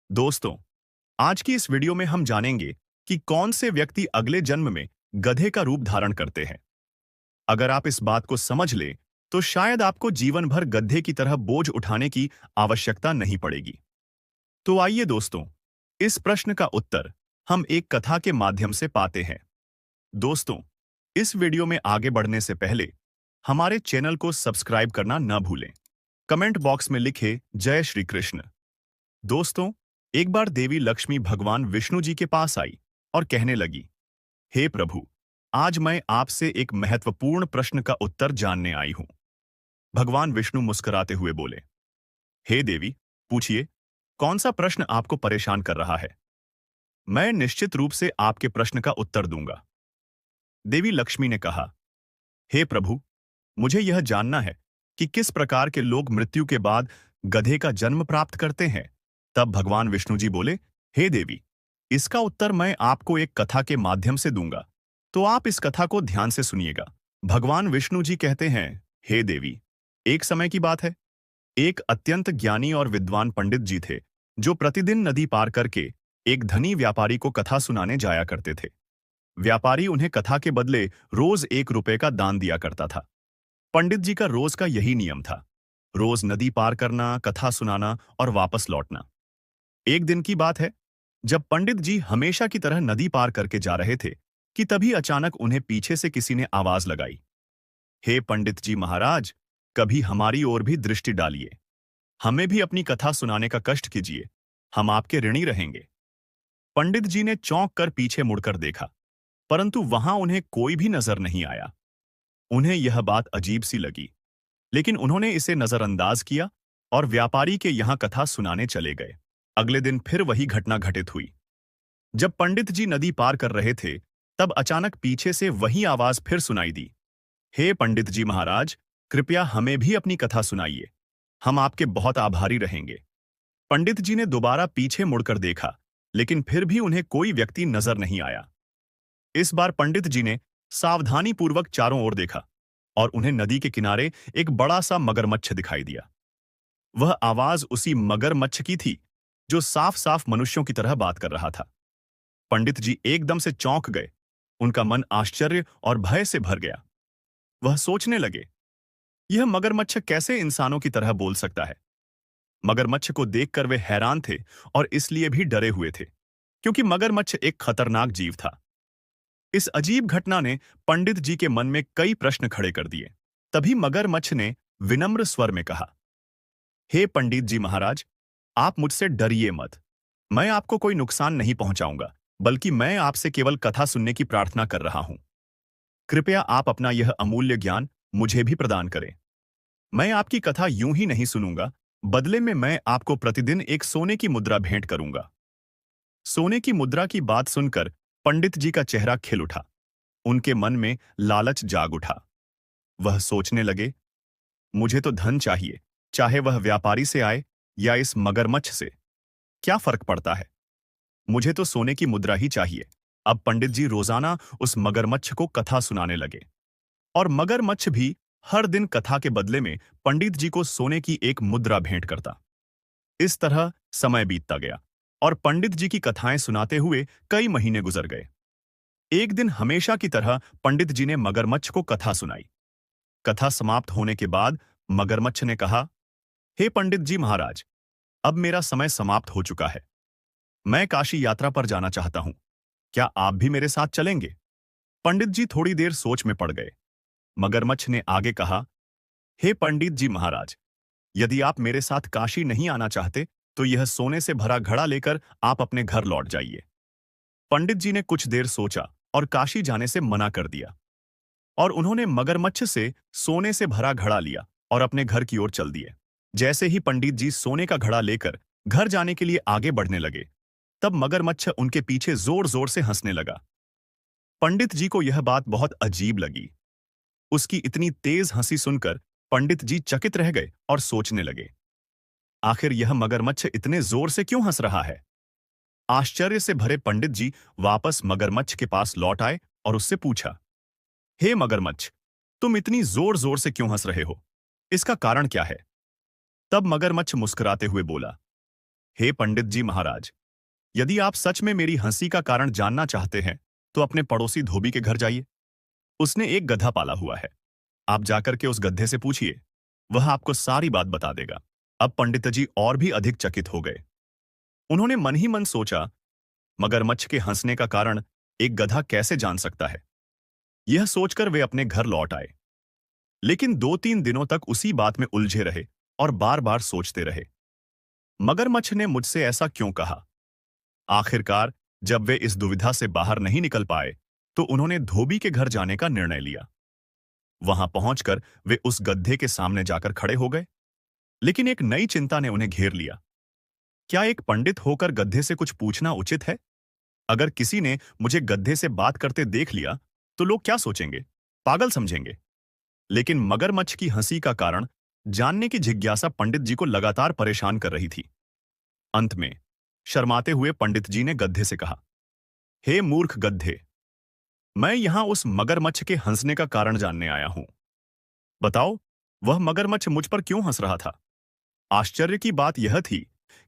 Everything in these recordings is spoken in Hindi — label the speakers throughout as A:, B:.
A: दोस्तों, आज की इस वीडियो में हम जानेंगे कि कौन से व्यक्ति अगले जन्म में गधे का रूप धारण करते हैं। अगर आप इस बात को समझ लें, तो शायद आपको जीवन भर गधे की तरह बोझ उठाने की आवश्यकता नहीं पड़ेगी। तो आइए दोस्तों, इस प्रश्न का उत्तर हम एक कथा के माध्यम से पाते हैं। दोस्तों, इस वीडियो में आगे बढ़ने से पहले हमारे चैनल को सब्सक्राइब करना न भूलें। कमेंट बॉक्स में लिखे जय श्री कृष्ण। दोस्तों, एक बार देवी लक्ष्मी भगवान विष्णु जी के पास आई और कहने लगी, हे प्रभु, आज मैं आपसे एक महत्वपूर्ण प्रश्न का उत्तर जानने आई हूं। भगवान विष्णु मुस्कुराते हुए बोले, हे देवी, पूछिए, कौन सा प्रश्न आपको परेशान कर रहा है? मैं निश्चित रूप से आपके प्रश्न का उत्तर दूंगा। देवी लक्ष्मी ने कहा, हे प्रभु, मुझे यह जानना है कि किस प्रकार के लोग मृत्यु के बाद गधे का जन्म प्राप्त करते हैं। तब भगवान विष्णु जी बोले, हे देवी, इसका उत्तर मैं आपको एक कथा के माध्यम से दूंगा, तो आप इस कथा को ध्यान से सुनिएगा। भगवान विष्णु जी कहते हैं, हे देवी, एक समय की बात है, एक अत्यंत ज्ञानी और विद्वान पंडित जी थे, जो प्रतिदिन नदी पार करके एक धनी व्यापारी को कथा सुनाने जाया करते थे। व्यापारी उन्हें कथा के बदले रोज 1 रुपए का दान दिया करता था। पंडित जी का रोज का यही नियम था, रोज नदी पार करना, कथा सुनाना और वापस लौटना। एक दिन की बात है, जब पंडित जी हमेशा की तरह नदी पार करके जा रहे थे कि तभी अचानक उन्हें पीछे से किसी ने आवाज लगाई, हे पंडित जी महाराज, कभी हमारी ओर भी दृष्टि डालिए, हमें भी अपनी कथा सुनाने का कष्ट कीजिए, हम आपके ऋणी रहेंगे। पंडित जी ने चौंक कर पीछे मुड़कर देखा, परंतु वहां उन्हें कोई भी नजर नहीं आया। उन्हें यह बात अजीब सी लगी, लेकिन उन्होंने इसे नजरअंदाज किया और व्यापारी के यहां कथा सुनाने चले गए। अगले दिन फिर वही घटना घटित हुई। जब पंडित जी नदी पार कर रहे थे, तब अचानक पीछे से वही आवाज फिर सुनाई दी, हे पंडित जी महाराज, कृपया हमें भी अपनी कथा सुनाइए, हम आपके बहुत आभारी रहेंगे। पंडित जी ने दोबारा पीछे मुड़कर देखा, लेकिन फिर भी उन्हें कोई व्यक्ति नजर नहीं आया। इस बार पंडित जी ने सावधानी पूर्वक चारों ओर देखा और उन्हें नदी के किनारे एक बड़ा सा मगरमच्छ दिखाई दिया। वह आवाज उसी मगरमच्छ की थी जो साफ साफ मनुष्यों की तरह बात कर रहा था। पंडित जी एकदम से चौंक गए, उनका मन आश्चर्य और भय से भर गया। वह सोचने लगे, यह मगरमच्छ कैसे इंसानों की तरह बोल सकता है? मगरमच्छ को देखकर वे हैरान थे और इसलिए भी डरे हुए थे, क्योंकि मगरमच्छ एक खतरनाक जीव था। इस अजीब घटना ने पंडित जी के मन में कई प्रश्न खड़े कर दिए। तभी मगरमच्छ ने विनम्र स्वर में कहा, हे पंडित जी महाराज, आप मुझसे डरिए मत। मैं आपको कोई नुकसान नहीं पहुंचाऊंगा, बल्कि मैं आपसे केवल कथा सुनने की प्रार्थना कर रहा हूं। कृपया आप अपना यह अमूल्य ज्ञान मुझे भी प्रदान करें। मैं आपकी कथा यूं ही नहीं सुनूंगा, बदले में मैं आपको प्रतिदिन एक सोने की मुद्रा भेंट करूंगा। सोने की मुद्रा की बात सुनकर पंडित जी का चेहरा खिल उठा। उनके मन में लालच जाग उठा। वह सोचने लगे, मुझे तो धन चाहिए, चाहे वह व्यापारी से आए या इस मगरमच्छ से, क्या फर्क पड़ता है? मुझे तो सोने की मुद्रा ही चाहिए। अब पंडित जी रोजाना उस मगरमच्छ को कथा सुनाने लगे और मगरमच्छ भी हर दिन कथा के बदले में पंडित जी को सोने की एक मुद्रा भेंट करता। इस तरह समय बीतता गया और पंडित जी की कथाएं सुनाते हुए कई महीने गुजर गए। एक दिन हमेशा की तरह पंडित जी ने मगरमच्छ को कथा सुनाई। कथा समाप्त होने के बाद मगरमच्छ ने कहा, हे पंडित जी महाराज, अब मेरा समय समाप्त हो चुका है। मैं काशी यात्रा पर जाना चाहता हूं। क्या आप भी मेरे साथ चलेंगे? पंडित जी थोड़ी देर सोच में पड़ गए। मगरमच्छ ने आगे कहा, हे पंडित जी महाराज, यदि आप मेरे साथ काशी नहीं आना चाहते, तो यह सोने से भरा घड़ा लेकर आप अपने घर लौट जाइए। पंडित जी ने कुछ देर सोचा और काशी जाने से मना कर दिया और उन्होंने मगरमच्छ से सोने से भरा घड़ा लिया और अपने घर की ओर चल दिए। जैसे ही पंडित जी सोने का घड़ा लेकर घर जाने के लिए आगे बढ़ने लगे, तब मगरमच्छ उनके पीछे जोर जोर से हंसने लगा। पंडित जी को यह बात बहुत अजीब लगी। उसकी इतनी तेज हंसी सुनकर पंडित जी चकित रह गए और सोचने लगे, आखिर यह मगरमच्छ इतने जोर से क्यों हंस रहा है? आश्चर्य से भरे पंडित जी वापस मगरमच्छ के पास लौट आए और उससे पूछा, हे मगरमच्छ, तुम इतनी जोर जोर से क्यों हंस रहे हो? इसका कारण क्या है? तब मगरमच्छ मुस्कुराते हुए बोला, हे पंडित जी महाराज, यदि आप सच में मेरी हंसी का कारण जानना चाहते हैं तो अपने पड़ोसी धोबी के घर जाइए। उसने एक गधा पाला हुआ है। आप जाकर के उस गधे से पूछिए, वह आपको सारी बात बता देगा। अब पंडित जी और भी अधिक चकित हो गए। उन्होंने मन ही मन सोचा, मगरमच्छ के हंसने का कारण एक गधा कैसे जान सकता है। यह सोचकर वे अपने घर लौट आए, लेकिन 2-3 दिनों तक उसी बात में उलझे रहे और बार बार सोचते रहे, मगरमच्छ ने मुझसे ऐसा क्यों कहा। आखिरकार जब वे इस दुविधा से बाहर नहीं निकल पाए तो उन्होंने धोबी के घर जाने का निर्णय लिया। वहां पहुंचकर वे उस गड्ढे के सामने जाकर खड़े हो गए, लेकिन एक नई चिंता ने उन्हें घेर लिया। क्या एक पंडित होकर गड्ढे से कुछ पूछना उचित है? अगर किसी ने मुझे गड्ढे से बात करते देख लिया तो लोग क्या सोचेंगे? पागल समझेंगे। लेकिन मगरमच्छ की हंसी का कारण जानने की जिज्ञासा पंडित जी को लगातार परेशान कर रही थी। अंत में शर्माते हुए पंडित जी ने गड्ढे से कहा, हे मूर्ख गड्ढे, मैं यहां उस मगरमच्छ के हंसने का कारण जानने आया हूं। बताओ, वह मगरमच्छ मुझ पर क्यों हंस रहा था? आश्चर्य की बात यह थी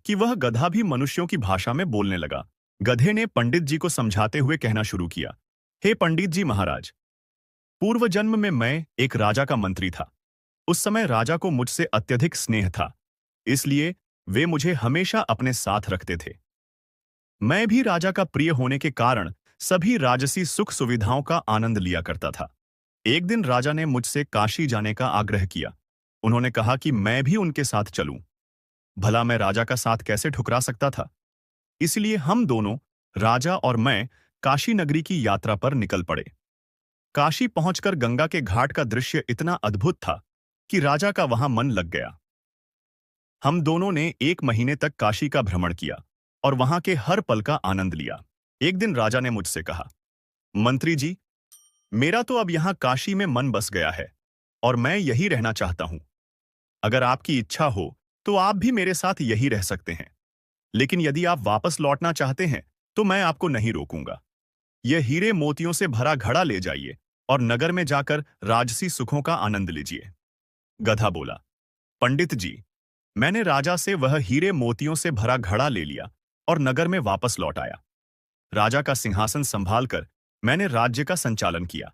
A: कि वह गधा भी मनुष्यों की भाषा में बोलने लगा। गधे ने पंडित जी को समझाते हुए कहना शुरू किया, हे पंडित जी महाराज, पूर्व जन्म में मैं एक राजा का मंत्री था। उस समय राजा को मुझसे अत्यधिक स्नेह था, इसलिए वे मुझे हमेशा अपने साथ रखते थे। मैं भी राजा का प्रिय होने के कारण सभी राजसी सुख सुविधाओं का आनंद लिया करता था। एक दिन राजा ने मुझसे काशी जाने का आग्रह किया। उन्होंने कहा कि मैं भी उनके साथ चलूं। भला मैं राजा का साथ कैसे ठुकरा सकता था? इसलिए हम दोनों, राजा और मैं, काशी नगरी की यात्रा पर निकल पड़े। काशी पहुंचकर गंगा के घाट का दृश्य इतना अद्भुत था कि राजा का वहां मन लग गया। हम दोनों ने 1 महीने तक काशी का भ्रमण किया और वहां के हर पल का आनंद लिया। एक दिन राजा ने मुझसे कहा, मंत्री जी, मेरा तो अब यहां काशी में मन बस गया है और मैं यही रहना चाहता हूं। अगर आपकी इच्छा हो तो आप भी मेरे साथ यही रह सकते हैं, लेकिन यदि आप वापस लौटना चाहते हैं तो मैं आपको नहीं रोकूंगा। यह हीरे मोतियों से भरा घड़ा ले जाइए और नगर में जाकर राजसी सुखों का आनंद लीजिए। गधा बोला, पंडित जी, मैंने राजा से वह हीरे मोतियों से भरा घड़ा ले लिया और नगर में वापस लौट आया। राजा का सिंहासन संभालकर मैंने राज्य का संचालन किया,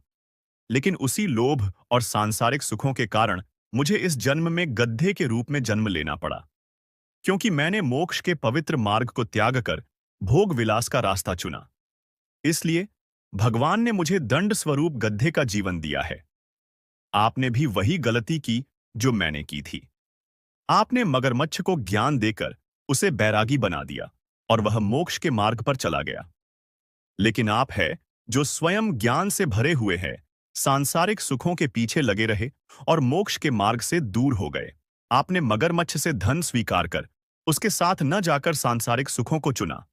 A: लेकिन उसी लोभ और सांसारिक सुखों के कारण मुझे इस जन्म में गधे के रूप में जन्म लेना पड़ा, क्योंकि मैंने मोक्ष के पवित्र मार्ग को त्याग कर भोग विलास का रास्ता चुना। इसलिए भगवान ने मुझे दंड स्वरूप गधे का जीवन दिया है। आपने भी वही गलती की जो मैंने की थी। आपने मगरमच्छ को ज्ञान देकर उसे बैरागी बना दिया और वह मोक्ष के मार्ग पर चला गया। लेकिन आप है जो स्वयं ज्ञान से भरे हुए हैं, सांसारिक सुखों के पीछे लगे रहे और मोक्ष के मार्ग से दूर हो गए। आपने मगरमच्छ से धन स्वीकार कर उसके साथ न जाकर सांसारिक सुखों को चुना।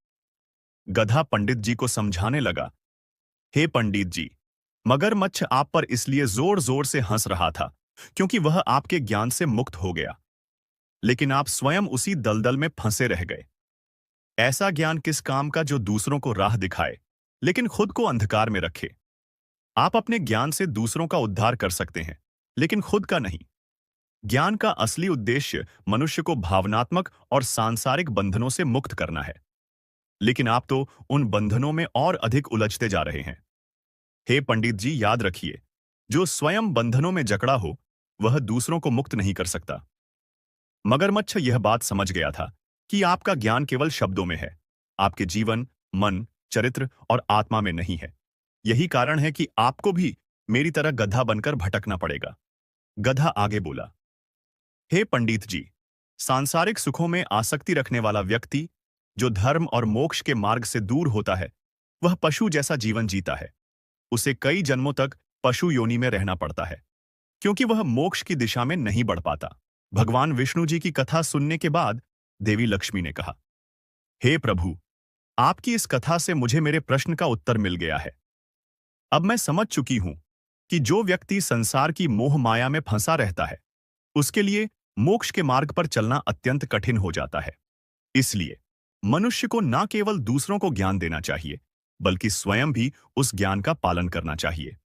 A: गधा पंडित जी को समझाने लगा, हे पंडित जी, मगरमच्छ आप पर इसलिए जोर जोर से हंस रहा था क्योंकि वह आपके ज्ञान से मुक्त हो गया, लेकिन आप स्वयं उसी दलदल में फंसे रह गए। ऐसा ज्ञान किस काम का जो दूसरों को राह दिखाए लेकिन खुद को अंधकार में रखे। आप अपने ज्ञान से दूसरों का उद्धार कर सकते हैं, लेकिन खुद का नहीं। ज्ञान का असली उद्देश्य मनुष्य को भावनात्मक और सांसारिक बंधनों से मुक्त करना है, लेकिन आप तो उन बंधनों में और अधिक उलझते जा रहे हैं। हे पंडित जी, याद रखिए, जो स्वयं बंधनों में जकड़ा हो वह दूसरों को मुक्त नहीं कर सकता। मगरमच्छ यह बात समझ गया था कि आपका ज्ञान केवल शब्दों में है, आपके जीवन, मन, चरित्र और आत्मा में नहीं है। यही कारण है कि आपको भी मेरी तरह गधा बनकर भटकना पड़ेगा। गधा आगे बोला, हे पंडित जी, सांसारिक सुखों में आसक्ति रखने वाला व्यक्ति जो धर्म और मोक्ष के मार्ग से दूर होता है वह पशु जैसा जीवन जीता है। उसे कई जन्मों तक पशु योनि में रहना पड़ता है क्योंकि वह मोक्ष की दिशा में नहीं बढ़ पाता। भगवान विष्णु जी की कथा सुनने के बाद देवी लक्ष्मी ने कहा, हे प्रभु, आपकी इस कथा से मुझे मेरे प्रश्न का उत्तर मिल गया है। अब मैं समझ चुकी हूं कि जो व्यक्ति संसार की मोह माया में फंसा रहता है उसके लिए मोक्ष के मार्ग पर चलना अत्यंत कठिन हो जाता है। इसलिए मनुष्य को न केवल दूसरों को ज्ञान देना चाहिए बल्कि स्वयं भी उस ज्ञान का पालन करना चाहिए।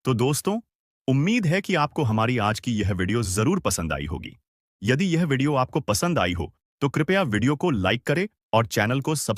A: तो दोस्तों, उम्मीद है कि आपको हमारी आज की यह वीडियो जरूर पसंद आई होगी। यदि यह वीडियो आपको पसंद आई हो तो कृपया वीडियो को लाइक करें और चैनल को सब्सक्राइब